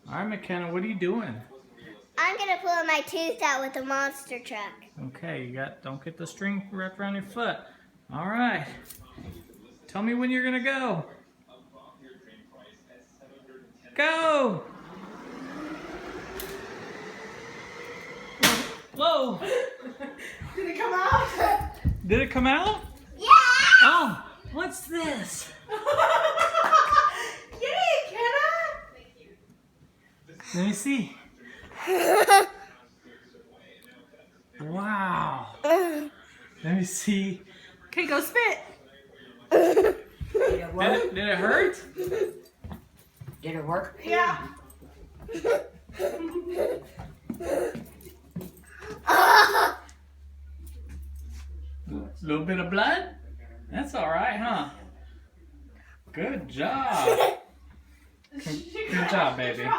All right, McKenna, what are you doing? I'm gonna pull my tooth out with a monster truck. Okay, don't get the string wrapped around your foot. All right. Tell me when you're gonna go. Go! Whoa! Did it come out? Did it come out? Yeah! Oh, what's this? Yay, Kenna! Let me see. Wow. Let me see. Okay, go spit. Did it work? Did it hurt? Did it work? Yeah. A little bit of blood? That's all right, huh? Good job. Good job, baby.